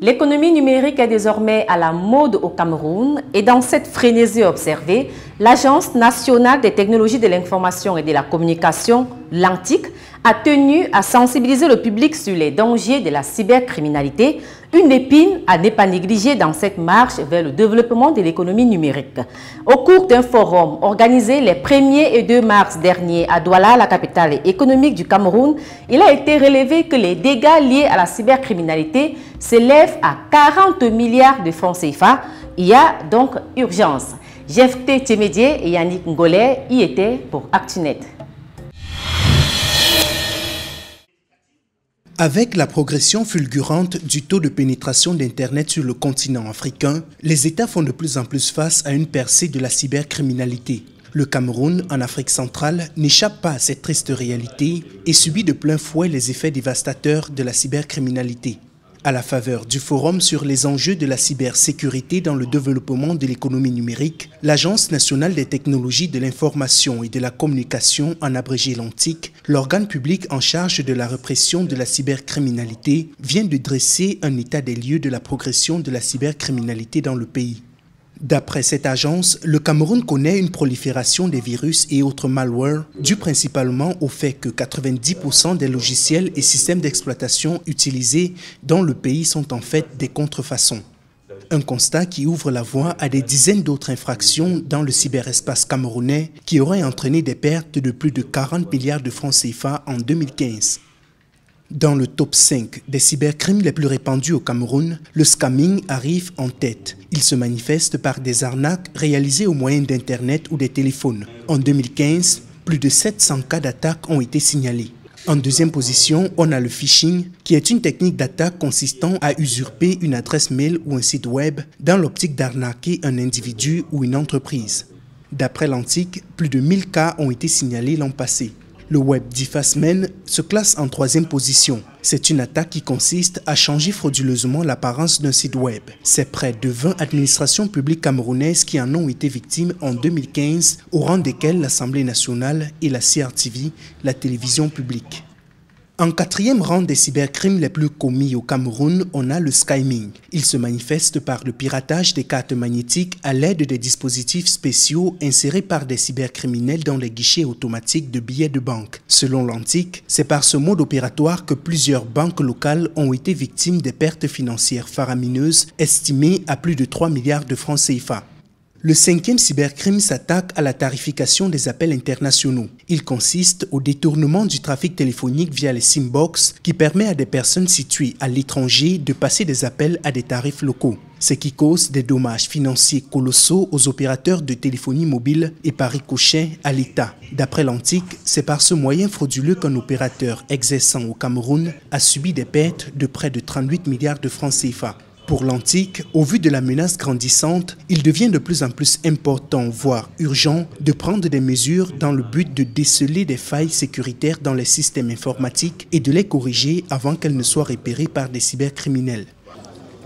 L'économie numérique est désormais à la mode au Cameroun et dans cette frénésie observée, l'Agence nationale des technologies de l'information et de la communication, l'ANTIC, a tenu à sensibiliser le public sur les dangers de la cybercriminalité, une épine à ne pas négliger dans cette marche vers le développement de l'économie numérique. Au cours d'un forum organisé les 1er et 2 mars dernier à Douala, la capitale économique du Cameroun, il a été relevé que les dégâts liés à la cybercriminalité s'élèvent à 40 milliards de francs CFA. Il y a donc urgence. Jefté Tchémédié et Yannick Ngolé y étaient pour ActuNet. Avec la progression fulgurante du taux de pénétration d'Internet sur le continent africain, les États font de plus en plus face à une percée de la cybercriminalité. Le Cameroun, en Afrique centrale, n'échappe pas à cette triste réalité et subit de plein fouet les effets dévastateurs de la cybercriminalité. À la faveur du forum sur les enjeux de la cybersécurité dans le développement de l'économie numérique, l'Agence nationale des technologies de l'information et de la communication, en abrégé l'ANTIC, l'organe public en charge de la répression de la cybercriminalité, vient de dresser un état des lieux de la progression de la cybercriminalité dans le pays. D'après cette agence, le Cameroun connaît une prolifération des virus et autres malwares due principalement au fait que 90% des logiciels et systèmes d'exploitation utilisés dans le pays sont en fait des contrefaçons. Un constat qui ouvre la voie à des dizaines d'autres infractions dans le cyberespace camerounais qui auraient entraîné des pertes de plus de 40 milliards de francs CFA en 2015. Dans le top 5 des cybercrimes les plus répandus au Cameroun, le scamming arrive en tête. Il se manifeste par des arnaques réalisées au moyen d'Internet ou des téléphones. En 2015, plus de 700 cas d'attaque ont été signalés. En deuxième position, on a le phishing, qui est une technique d'attaque consistant à usurper une adresse mail ou un site web dans l'optique d'arnaquer un individu ou une entreprise. D'après l'ANTIC, plus de 1000 cas ont été signalés l'an passé. Le web defacement se classe en 3e position. C'est une attaque qui consiste à changer frauduleusement l'apparence d'un site web. C'est près de 20 administrations publiques camerounaises qui en ont été victimes en 2015, au rang desquelles l'Assemblée nationale et la CRTV, la télévision publique. En 4e rang des cybercrimes les plus commis au Cameroun, on a le skimming. Il se manifeste par le piratage des cartes magnétiques à l'aide des dispositifs spéciaux insérés par des cybercriminels dans les guichets automatiques de billets de banque. Selon l'ANTIC, c'est par ce mode opératoire que plusieurs banques locales ont été victimes des pertes financières faramineuses estimées à plus de 3 milliards de francs CFA. Le 5e cybercrime s'attaque à la tarification des appels internationaux. Il consiste au détournement du trafic téléphonique via les SIM-box qui permet à des personnes situées à l'étranger de passer des appels à des tarifs locaux, ce qui cause des dommages financiers colossaux aux opérateurs de téléphonie mobile et par ricochet à l'État. D'après l'ANTIC, c'est par ce moyen frauduleux qu'un opérateur exerçant au Cameroun a subi des pertes de près de 38 milliards de francs CFA. Pour l'ANTIC, au vu de la menace grandissante, il devient de plus en plus important, voire urgent, de prendre des mesures dans le but de déceler des failles sécuritaires dans les systèmes informatiques et de les corriger avant qu'elles ne soient repérées par des cybercriminels.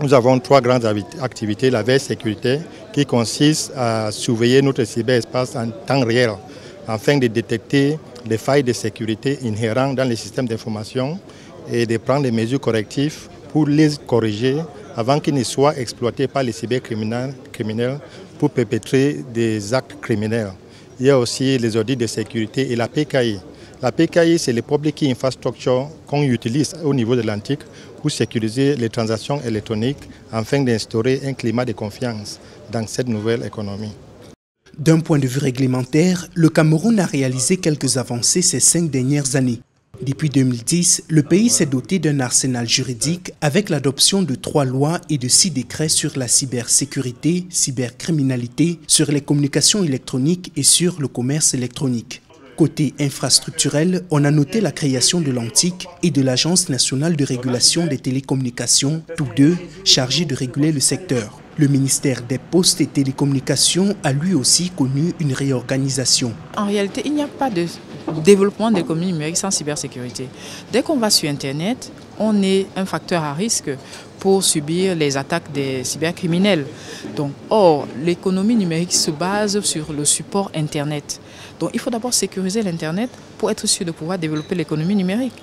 Nous avons 3 grandes activités. La veille sécurité qui consiste à surveiller notre cyberespace en temps réel afin de détecter les failles de sécurité inhérentes dans les systèmes d'information et de prendre des mesures correctives pour les corriger avant qu'ils ne soient exploités par les cybercriminels pour perpétrer des actes criminels. Il y a aussi les audits de sécurité et la PKI. La PKI, c'est le Public Key Infrastructure qu'on utilise au niveau de l'ANTIC pour sécuriser les transactions électroniques afin d'instaurer un climat de confiance dans cette nouvelle économie. D'un point de vue réglementaire, le Cameroun a réalisé quelques avancées ces 5 dernières années. Depuis 2010, le pays s'est doté d'un arsenal juridique avec l'adoption de 3 lois et de 6 décrets sur la cybersécurité, cybercriminalité, sur les communications électroniques et sur le commerce électronique. Côté infrastructurel, on a noté la création de l'ANTIC et de l'Agence nationale de régulation des télécommunications, tous deux chargés de réguler le secteur. Le ministère des Postes et Télécommunications a lui aussi connu une réorganisation. En réalité, il n'y a pas de développement de l'économie numérique sans cybersécurité. Dès qu'on va sur Internet, on est un facteur à risque pour subir les attaques des cybercriminels. Donc, or, l'économie numérique se base sur le support Internet. Donc, il faut d'abord sécuriser l'Internet pour être sûr de pouvoir développer l'économie numérique.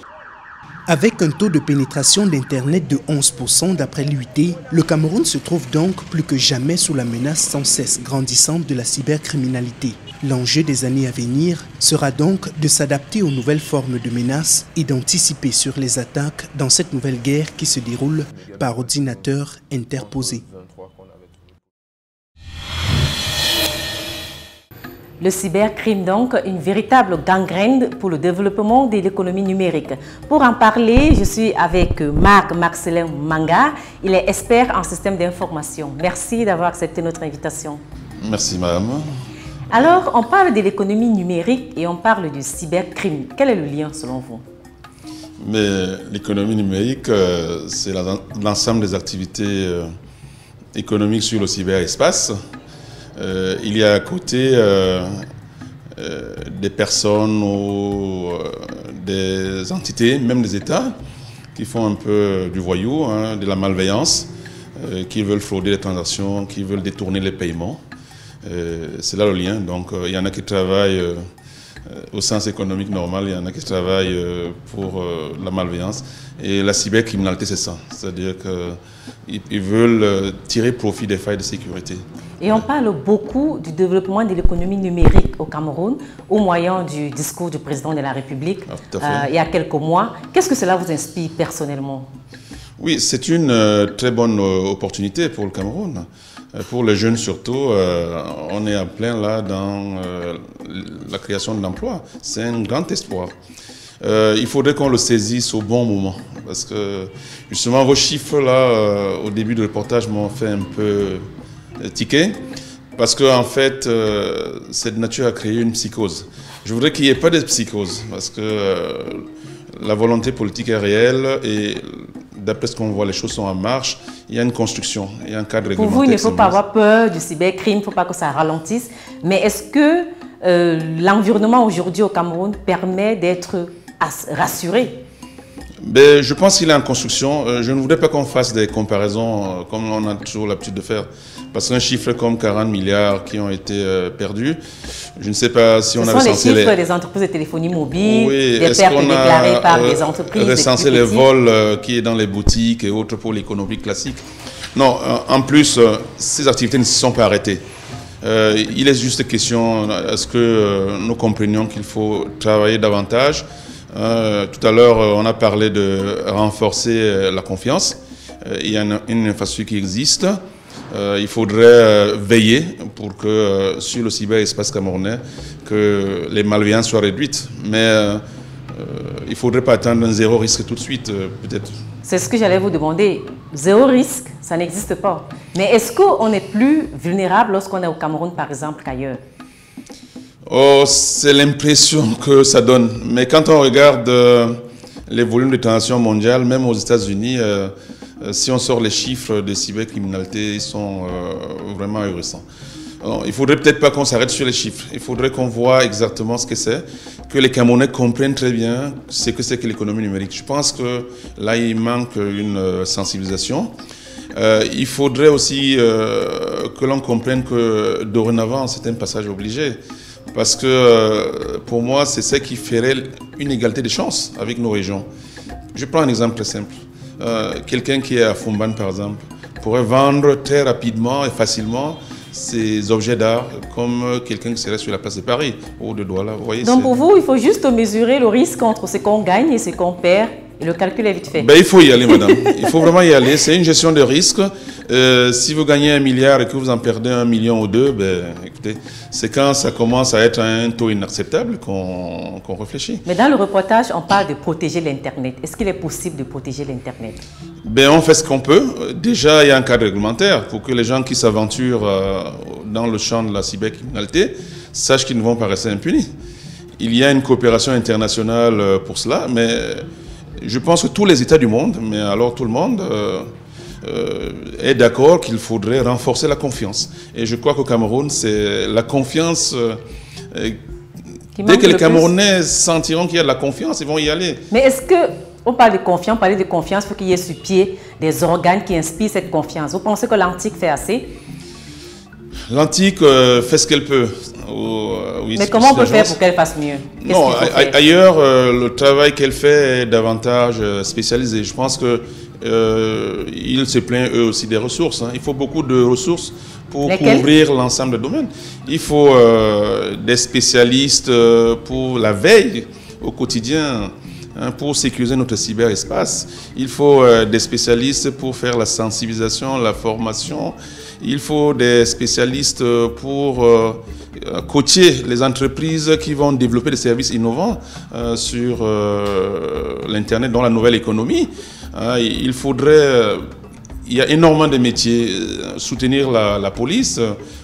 Avec un taux de pénétration d'Internet de 11% d'après l'UIT, le Cameroun se trouve donc plus que jamais sous la menace sans cesse grandissante de la cybercriminalité. L'enjeu des années à venir sera donc de s'adapter aux nouvelles formes de menaces et d'anticiper sur les attaques dans cette nouvelle guerre qui se déroule par ordinateur interposé. Le cybercrime, donc, une véritable gangrène pour le développement de l'économie numérique. Pour en parler, je suis avec Marc-Marcelin Manga. Il est expert en système d'information. Merci d'avoir accepté notre invitation. Merci, madame. Alors, on parle de l'économie numérique et on parle du cybercrime. Quel est le lien selon vous? L'économie numérique, c'est l'ensemble des activités économiques sur le cyberespace. Il y a à côté des personnes ou des entités, même des États, qui font un peu du voyou, de la malveillance, qui veulent frauder les transactions, qui veulent détourner les paiements. C'est là le lien. Donc il y en a qui travaillent au sens économique normal, il y en a qui travaillent pour la malveillance. Et la cybercriminalité, c'est ça. C'est-à-dire qu'ils veulent tirer profit des failles de sécurité. Et on parle beaucoup du développement de l'économie numérique au Cameroun au moyen du discours du président de la République il y a quelques mois. Qu'est-ce que cela vous inspire personnellement? Oui, c'est une très bonne opportunité pour le Cameroun. Pour les jeunes surtout, on est en plein là dans la création de l'emploi. C'est un grand espoir. Il faudrait qu'on le saisisse au bon moment. Parce que justement, vos chiffres là, au début du reportage m'ont fait un peu ticket. Parce qu'en fait, c'est de nature à créer une psychose. Je voudrais qu'il n'y ait pas de psychose. Parce que la volonté politique est réelle et d'après ce qu'on voit, les choses sont en marche. Il y a une construction, il y a un cadre réglementaire. Pour vous, il ne faut pas avoir peur du cybercrime, il ne faut pas que ça ralentisse. Mais est-ce que l'environnement aujourd'hui au Cameroun permet d'être rassuré? Je pense qu'il est en construction. Je ne voudrais pas qu'on fasse des comparaisons comme on a toujours l'habitude de faire. Parce qu'un chiffre comme 40 milliards qui ont été perdus, je ne sais pas si on a recensé les chiffres des entreprises de téléphonie mobile, oui, des pertes déclarées par des entreprises. Recenser les vols qui est dans les boutiques et autres pour l'économie classique. Non, en plus, ces activités ne se sont pas arrêtées. Il est juste question, est-ce que nous comprenions qu'il faut travailler davantage? Tout à l'heure, on a parlé de renforcer la confiance. Il y a une infrastructure qui existe. Il faudrait veiller pour que sur le cyberespace camerounais, que les malveillances soient réduites. Mais il ne faudrait pas attendre un zéro risque tout de suite, peut-être. C'est ce que j'allais vous demander. Zéro risque, ça n'existe pas. Mais est-ce qu'on est plus vulnérable lorsqu'on est au Cameroun, par exemple, qu'ailleurs? Oh, c'est l'impression que ça donne. Mais quand on regarde les volumes de transactions mondiales, même aux États-Unis, si on sort les chiffres de cybercriminalité, ils sont vraiment ahurissants. Alors, il ne faudrait peut-être pas qu'on s'arrête sur les chiffres. Il faudrait qu'on voit exactement ce que c'est, que les Camerounais comprennent très bien ce que c'est que l'économie numérique. Je pense que là, il manque une sensibilisation. Il faudrait aussi que l'on comprenne que dorénavant, c'est un passage obligé. Parce que pour moi, c'est ça qui ferait une égalité de chances avec nos régions. Je prends un exemple très simple. Quelqu'un qui est à Fumban, par exemple, pourrait vendre très rapidement et facilement ses objets d'art comme quelqu'un qui serait sur la place de Paris ou de Douala. Vous voyez, donc pour vous, il faut juste mesurer le risque entre ce qu'on gagne et ce qu'on perd. Et le calcul est vite fait. Il faut y aller, madame. Il faut vraiment y aller. C'est une gestion de risque. Si vous gagnez 1 milliard et que vous en perdez 1 million ou 2, écoutez, c'est quand ça commence à être un taux inacceptable qu'on réfléchit. Mais dans le reportage, on parle de protéger l'Internet. Est-ce qu'il est possible de protéger l'Internet? On fait ce qu'on peut. Déjà, il y a un cadre réglementaire pour que les gens qui s'aventurent dans le champ de la cybercriminalité sachent qu'ils ne vont pas rester impunis. Il y a une coopération internationale pour cela, mais je pense que tous les États du monde, mais alors tout le monde, est d'accord qu'il faudrait renforcer la confiance. Et je crois qu'au Cameroun, c'est la confiance. Dès que les Camerounais sentiront qu'il y a de la confiance, ils vont y aller. Mais est-ce que, on parle de confiance, il faut qu'il y ait sur pied des organes qui inspirent cette confiance. Vous pensez que l'Antique fait assez? L'Antique fait ce qu'elle peut. Oui, mais comment on peut faire pour qu'elle fasse mieux? Non, ailleurs, le travail qu'elle fait est davantage spécialisé. Je pense que ils se plaignent eux aussi des ressources. Hein. Il faut beaucoup de ressources pour couvrir l'ensemble des domaines. Il faut des spécialistes pour la veille au quotidien, hein, pour sécuriser notre cyberespace. Il faut des spécialistes pour faire la sensibilisation, la formation. Il faut des spécialistes pour coacher les entreprises qui vont développer des services innovants sur l'Internet, dans la nouvelle économie. Il faudrait, il y a énormément de métiers, soutenir la police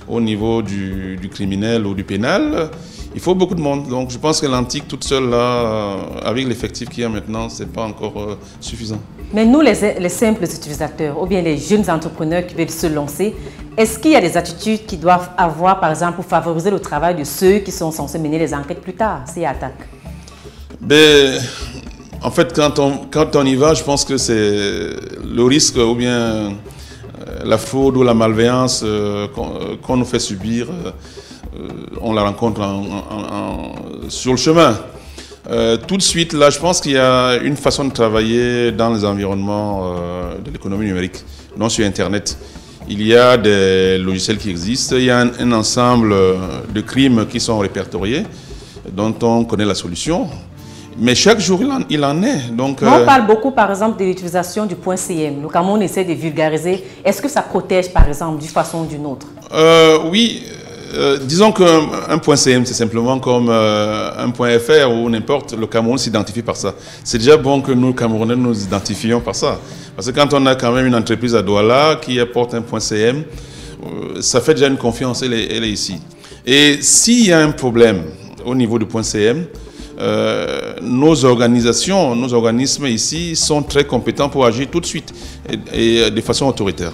au niveau du criminel ou du pénal. Il faut beaucoup de monde. Donc je pense que l'antique toute seule, là, avec l'effectif qu'il y a maintenant, ce n'est pas encore suffisant. Mais nous, les simples utilisateurs, ou bien les jeunes entrepreneurs qui veulent se lancer, est-ce qu'il y a des attitudes qu'ils doivent avoir, par exemple, pour favoriser le travail de ceux qui sont censés mener les enquêtes plus tard, s'il y a attaque? En fait, quand on y va, je pense que c'est le risque ou bien la fraude ou la malveillance qu'on nous fait subir, on la rencontre sur le chemin. Tout de suite, là, je pense qu'il y a une façon de travailler dans les environnements de l'économie numérique, non sur Internet. Il y a des logiciels qui existent, il y a un ensemble de crimes qui sont répertoriés, dont on connaît la solution. Mais chaque jour, il en est. Donc, on parle beaucoup, par exemple, de l'utilisation du .cm. Le Cameroun essaie de vulgariser. Est-ce que ça protège, par exemple, d'une façon ou d'une autre? Oui. Disons qu'un .cm, c'est simplement comme un .fr ou n'importe. Le Cameroun s'identifie par ça. C'est déjà bon que nous, Camerounais, nous identifions par ça. Parce que quand on a quand même une entreprise à Douala qui apporte un .cm, ça fait déjà une confiance, elle est ici. Et s'il y a un problème au niveau du .cm, nos organisations, nos organismes ici sont très compétents pour agir tout de suite et de façon autoritaire.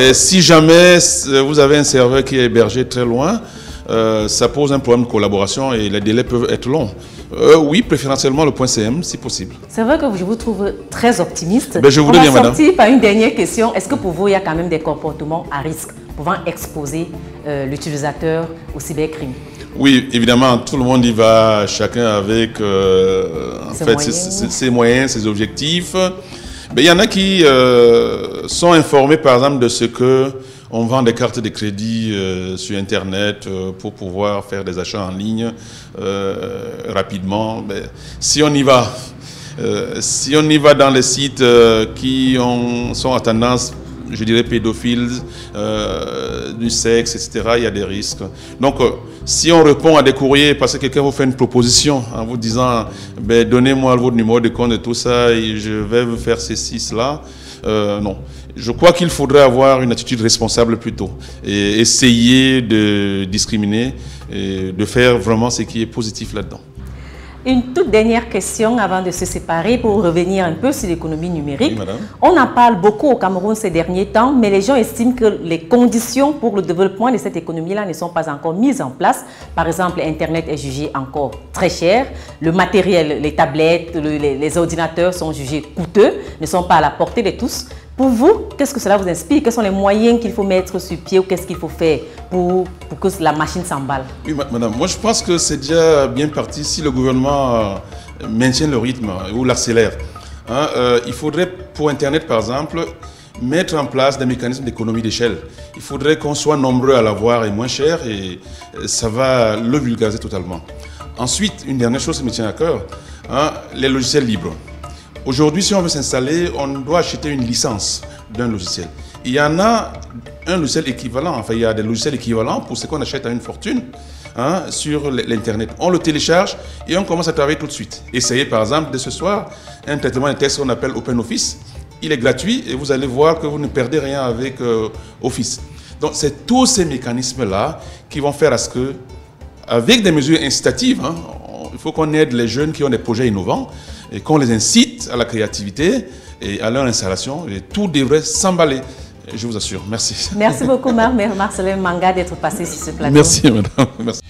Et si jamais vous avez un serveur qui est hébergé très loin, ça pose un problème de collaboration et les délais peuvent être longs. Oui, préférentiellement le .cm, si possible. C'est vrai que je vous trouve très optimiste. Je voudrais bien, madame. On va sortir par une dernière question. Est-ce que pour vous, il y a quand même des comportements à risque pouvant exposer l'utilisateur au cybercrime? Oui, évidemment, tout le monde y va, chacun avec ses moyens, ses objectifs. Mais il y en a qui sont informés, par exemple, de ce qu'on vend des cartes de crédit sur Internet pour pouvoir faire des achats en ligne rapidement. Mais si on y va, dans les sites qui sont à tendance, je dirais, pédophiles, du sexe, etc., il y a des risques. Donc, si on répond à des courriers parce que quelqu'un vous fait une proposition en vous disant donnez-moi votre numéro de compte et tout ça, et je vais vous faire ceci, cela, non. Je crois qu'il faudrait avoir une attitude responsable plutôt et essayer de discriminer et de faire vraiment ce qui est positif là-dedans. Une toute dernière question avant de se séparer pour revenir un peu sur l'économie numérique. Oui, madame. On en parle beaucoup au Cameroun ces derniers temps, mais les gens estiment que les conditions pour le développement de cette économie-là ne sont pas encore mises en place. Par exemple, Internet est jugé encore très cher. Le matériel, les tablettes, les ordinateurs sont jugés coûteux, ne sont pas à la portée de tous. Pour vous, qu'est-ce que cela vous inspire? Quels sont les moyens qu'il faut mettre sur pied ou qu'est-ce qu'il faut faire pour que la machine s'emballe? Oui, madame, moi je pense que c'est déjà bien parti si le gouvernement maintient le rythme ou l'accélère. Il faudrait, pour Internet par exemple, mettre en place des mécanismes d'économie d'échelle. Il faudrait qu'on soit nombreux à l'avoir et moins cher et ça va le vulgariser totalement. Ensuite, une dernière chose qui me tient à cœur, les logiciels libres. Aujourd'hui, si on veut s'installer, on doit acheter une licence d'un logiciel. Il y en a un logiciel équivalent, enfin il y a des logiciels équivalents pour ce qu'on achète à une fortune sur l'Internet. On le télécharge et on commence à travailler tout de suite. Essayez par exemple dès ce soir un traitement de texte qu'on appelle OpenOffice. Il est gratuit et vous allez voir que vous ne perdez rien avec Office. Donc c'est tous ces mécanismes-là qui vont faire à ce que, avec des mesures incitatives, il faut qu'on aide les jeunes qui ont des projets innovants et qu'on les incite à la créativité et à leur installation. Et tout devrait s'emballer, je vous assure. Merci. Merci beaucoup, Marcelin Manga, d'être passé sur ce plateau. Merci, madame. Merci.